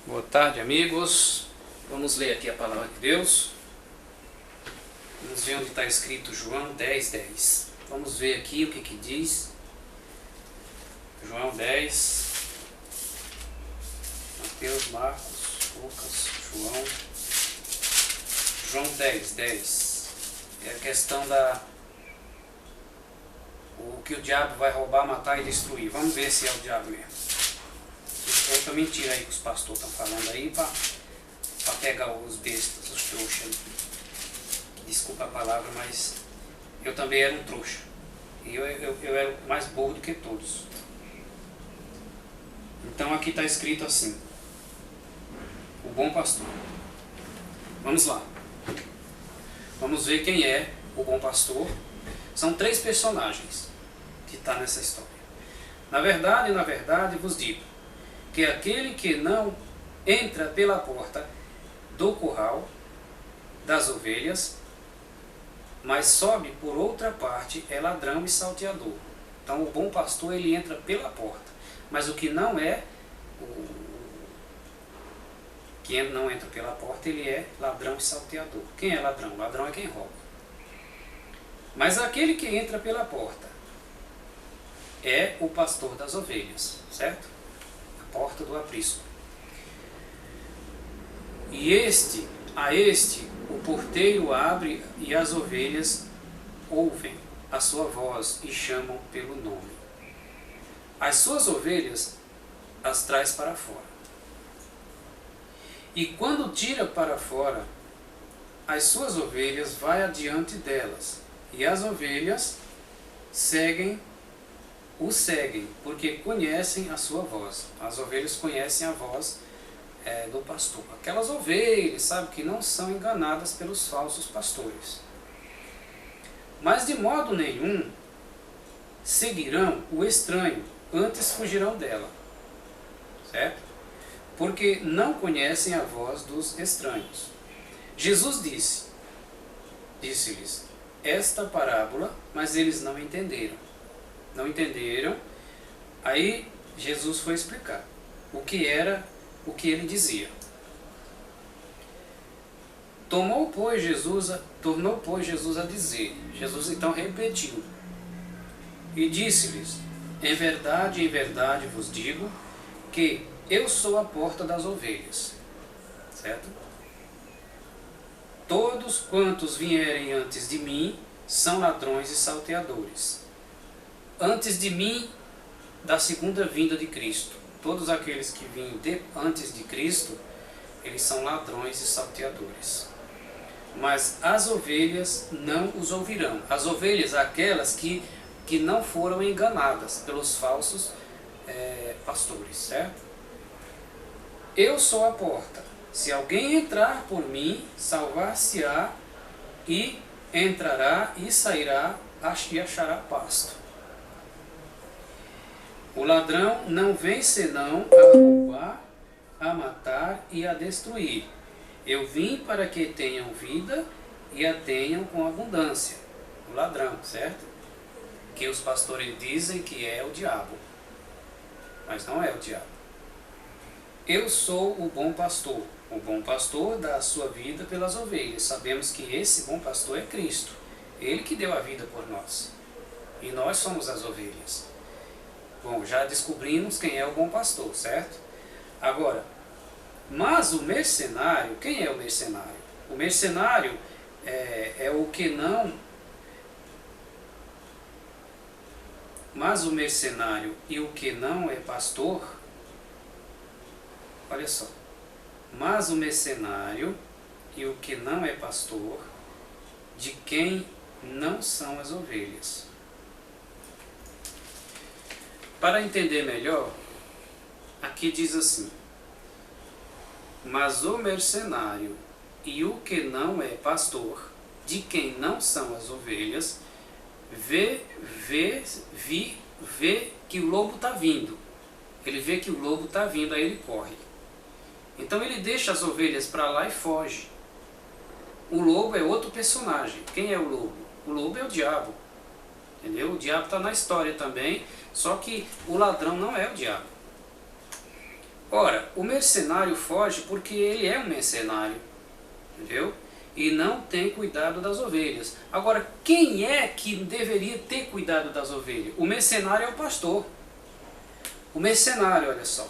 Boa tarde, amigos. Vamos ler aqui a palavra de Deus. Vamos ver onde está escrito João 10:10. Vamos ver aqui o que diz. João 10, Mateus, Marcos, Lucas, João 10:10. É a questão o que o diabo vai roubar, matar e destruir. Vamos ver se é o diabo mesmo. Outra mentira aí que os pastores estão falando aí para pegar os bestas, os trouxas. Desculpa a palavra, mas eu também era um trouxa. E eu era mais burro do que todos. Então aqui está escrito assim: o bom pastor. Vamos lá. Vamos ver quem é o bom pastor. São 3 personagens que estão nessa história. Na verdade vos digo que aquele que não entra pela porta do curral das ovelhas, mas sobe por outra parte, é ladrão e salteador. Então o bom pastor, ele entra pela porta, mas o que não é, que não entra pela porta, ele é ladrão e salteador. Quem é ladrão? Ladrão é quem rouba. Mas aquele que entra pela porta é o pastor das ovelhas, certo? Porta do aprisco. E a este o porteiro abre, e as ovelhas ouvem a sua voz e chamam pelo nome. As suas ovelhas as traz para fora. E quando tira para fora, as suas ovelhas vai adiante delas, e as ovelhas o seguem, porque conhecem a sua voz. As ovelhas conhecem a voz do pastor. Aquelas ovelhas, sabe, que não são enganadas pelos falsos pastores. Mas de modo nenhum seguirão o estranho, antes fugirão dela. Certo? Porque não conhecem a voz dos estranhos. Jesus disse-lhes esta parábola, mas eles não entenderam. Não entenderam. Aí Jesus foi explicar o que ele dizia. Tornou, pois, Jesus a dizer. Jesus então repetiu e disse-lhes: em verdade vos digo que eu sou a porta das ovelhas. Certo? Todos quantos vierem antes de mim são ladrões e salteadores. Antes de mim, da segunda vinda de Cristo. Todos aqueles que vêm antes de Cristo, eles são ladrões e salteadores. Mas as ovelhas não os ouvirão. As ovelhas, aquelas que não foram enganadas pelos falsos pastores, certo? Eu sou a porta. Se alguém entrar por mim, salvar-se-á, e entrará e sairá e achará pasto. O ladrão não vem senão a roubar, a matar e a destruir. Eu vim para que tenham vida e a tenham com abundância. O ladrão, certo? Que os pastores dizem que é o diabo. Mas não é o diabo. Eu sou o bom pastor. O bom pastor dá a sua vida pelas ovelhas. Sabemos que esse bom pastor é Cristo. Ele que deu a vida por nós. E nós somos as ovelhas. Bom, já descobrimos quem é o bom pastor, certo? Agora, mas o mercenário, quem é o mercenário? O mercenário é o que não... Mas o mercenário e o que não é pastor... Olha só. Mas o mercenário e o que não é pastor, de quem não são as ovelhas. Para entender melhor, aqui diz assim: mas o mercenário e o que não é pastor, de quem não são as ovelhas, vê que o lobo está vindo. Ele vê que o lobo está vindo, aí ele corre. Então ele deixa as ovelhas para lá e foge. O lobo é outro personagem. Quem é o lobo? O lobo é o diabo. Entendeu? O diabo está na história também, só que o ladrão não é o diabo. Ora, o mercenário foge porque ele é um mercenário, entendeu? E não tem cuidado das ovelhas. Agora, quem é que deveria ter cuidado das ovelhas? O mercenário é o pastor. O mercenário, olha só.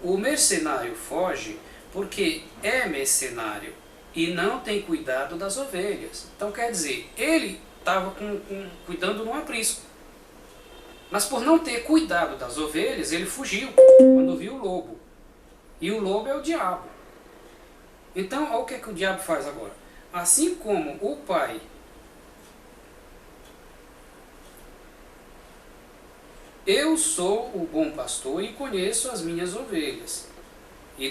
O mercenário foge porque é mercenário e não tem cuidado das ovelhas. Então, quer dizer, ele estava cuidando de um aprisco. Mas por não ter cuidado das ovelhas, ele fugiu quando viu o lobo. E o lobo é o diabo. Então, olha o que o diabo faz agora. Assim como o pai eu sou o bom pastor e conheço as minhas ovelhas, e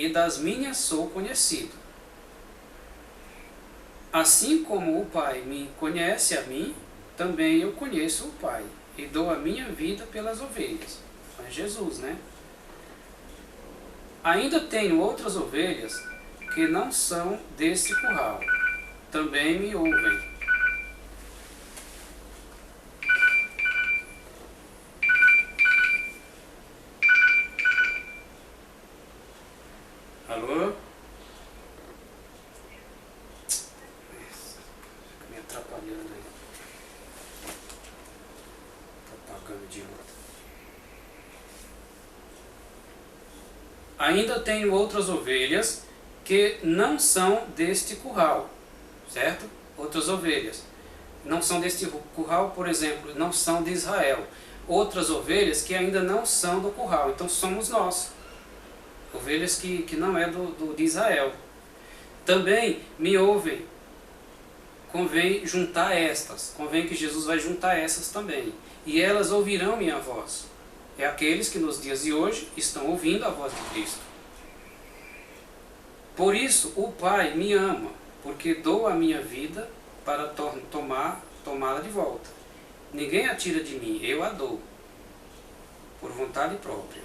das minhas sou conhecido. Assim como o Pai me conhece a mim, também eu conheço o Pai, e dou a minha vida pelas ovelhas. É Jesus, né? Ainda tenho outras ovelhas que não são deste curral. Também me ouvem. Alô? Fica me atrapalhando aí. Tô apagando de novo. Ainda tenho outras ovelhas que não são deste curral, certo? Outras ovelhas. Não são deste curral, por exemplo, não são de Israel. Outras ovelhas que ainda não são do curral. Então somos nós. Ovelhas que não é de Israel. Também me ouvem. Convém juntar estas. Convém que Jesus vai juntar essas também. E elas ouvirão minha voz. É aqueles que nos dias de hoje estão ouvindo a voz de Cristo. Por isso o Pai me ama, porque dou a minha vida para tomá-la de volta. Ninguém a tira de mim, eu a dou, por vontade própria.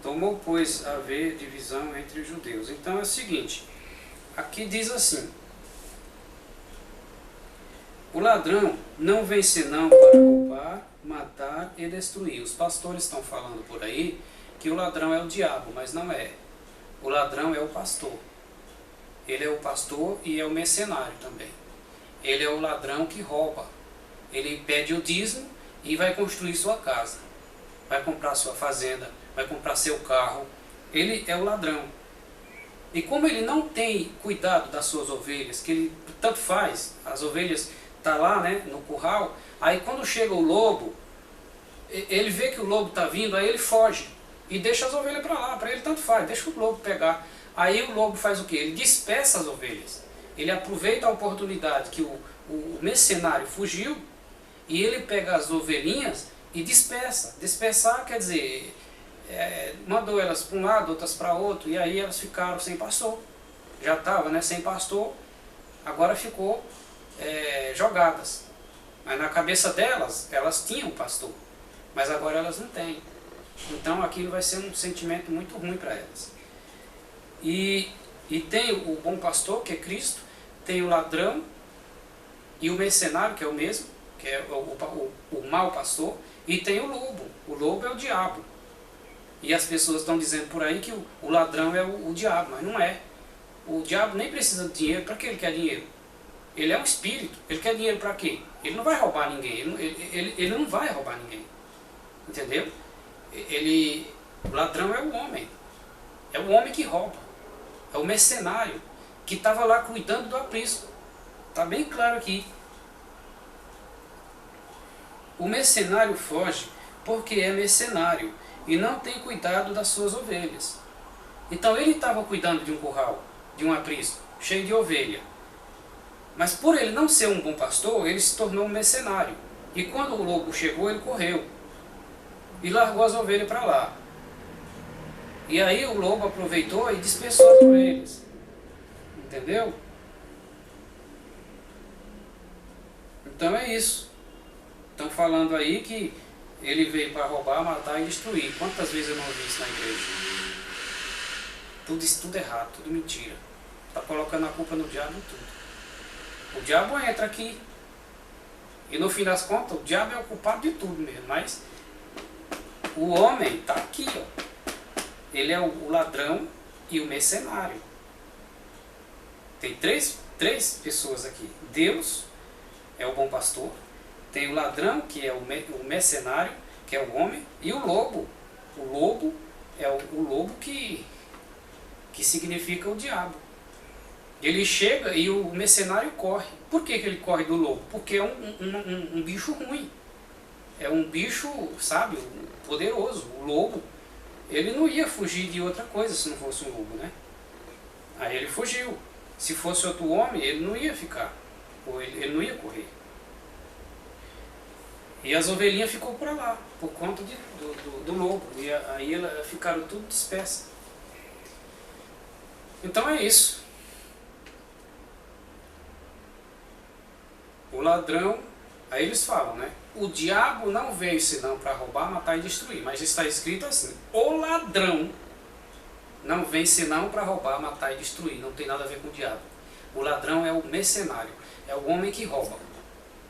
Tomou, pois, haver divisão entre os judeus. Então é o seguinte, aqui diz assim: o ladrão não vem senão para roubar, matar e destruir. Os pastores estão falando por aí que o ladrão é o diabo, mas não é. O ladrão é o pastor. Ele é o pastor e é o mercenário também. Ele é o ladrão que rouba. Ele pede o dízimo e vai construir sua casa. Vai comprar sua fazenda, vai comprar seu carro. Ele é o ladrão. E como ele não tem cuidado das suas ovelhas, que ele tanto faz, as ovelhas estão lá, né, no curral, aí quando chega o lobo, ele vê que o lobo está vindo, aí ele foge e deixa as ovelhas para lá, para ele tanto faz, deixa o lobo pegar. Aí o lobo faz o quê? Ele dispersa as ovelhas. Ele aproveita a oportunidade que o mercenário fugiu e ele pega as ovelhinhas e dispersa. Dispersar quer dizer, mandou elas para um lado, outras para outro, e aí elas ficaram sem pastor. Já estava, né, sem pastor, agora ficou jogadas. Mas na cabeça delas, elas tinham pastor, mas agora elas não têm. Então aquilo vai ser um sentimento muito ruim para elas. E tem o bom pastor, que é Cristo, tem o ladrão e o mercenário, que é o mesmo, que é o mau pastor, e tem o lobo. O lobo é o diabo. E as pessoas estão dizendo por aí que o ladrão é o diabo, mas não é. O diabo nem precisa de dinheiro. Para que ele quer dinheiro? Ele é um espírito. Ele quer dinheiro para quê? Ele não vai roubar ninguém. Ele não vai roubar ninguém. Entendeu? O ladrão é o homem. É o homem que rouba. É o mercenário que estava lá cuidando do aprisco. Está bem claro aqui. O mercenário foge porque é mercenário e não tem cuidado das suas ovelhas. Então ele estava cuidando de um curral, de um aprisco, cheio de ovelha. Mas por ele não ser um bom pastor, ele se tornou um mercenário. E quando o lobo chegou, ele correu e largou as ovelhas para lá. E aí o lobo aproveitou e dispersou as ovelhas. Entendeu? Então é isso. Estão falando aí que ele veio para roubar, matar e destruir. Quantas vezes eu não ouvi isso na igreja? Tudo errado, tudo mentira. Está colocando a culpa no diabo e tudo. O diabo entra aqui E no fim das contas, o diabo é o culpado de tudo mesmo, mas o homem está aqui, ó. Ele é o ladrão e o mercenário. Tem três pessoas aqui. Deus é o bom pastor, tem o ladrão, que é o mercenário, que é o homem, e o lobo. O lobo é o lobo que significa o diabo. Ele chega e o mercenário corre. Por que ele corre do lobo? Porque é um bicho ruim. É um bicho, sabe, poderoso. O lobo, ele não ia fugir de outra coisa se não fosse um lobo, né? Aí ele fugiu. Se fosse outro homem, ele não ia ficar. Ou ele não ia correr. E as ovelhinhas ficou para lá, por conta do lobo. E aí elas ficaram tudo dispersas. Então é isso. O ladrão, aí eles falam, né? O diabo não veio senão para roubar, matar e destruir. Mas está escrito assim: o ladrão não vem senão para roubar, matar e destruir. Não tem nada a ver com o diabo. O ladrão é o mercenário, é o homem que rouba,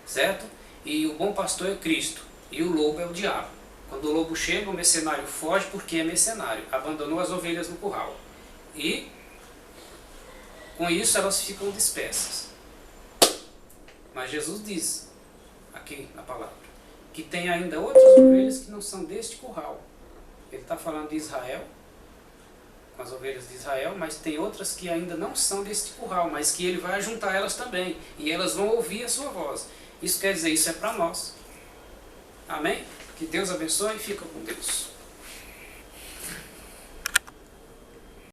certo? E o bom pastor é Cristo, e o lobo é o diabo. Quando o lobo chega, o mercenário foge porque é mercenário, abandonou as ovelhas no curral. E com isso elas ficam dispersas. Mas Jesus diz, aqui na palavra, que tem ainda outras ovelhas que não são deste curral. Ele está falando de Israel, com as ovelhas de Israel, mas tem outras que ainda não são deste curral, mas que ele vai juntar elas também, e elas vão ouvir a sua voz. Isso quer dizer, isso é para nós. Amém? Que Deus abençoe e fica com Deus.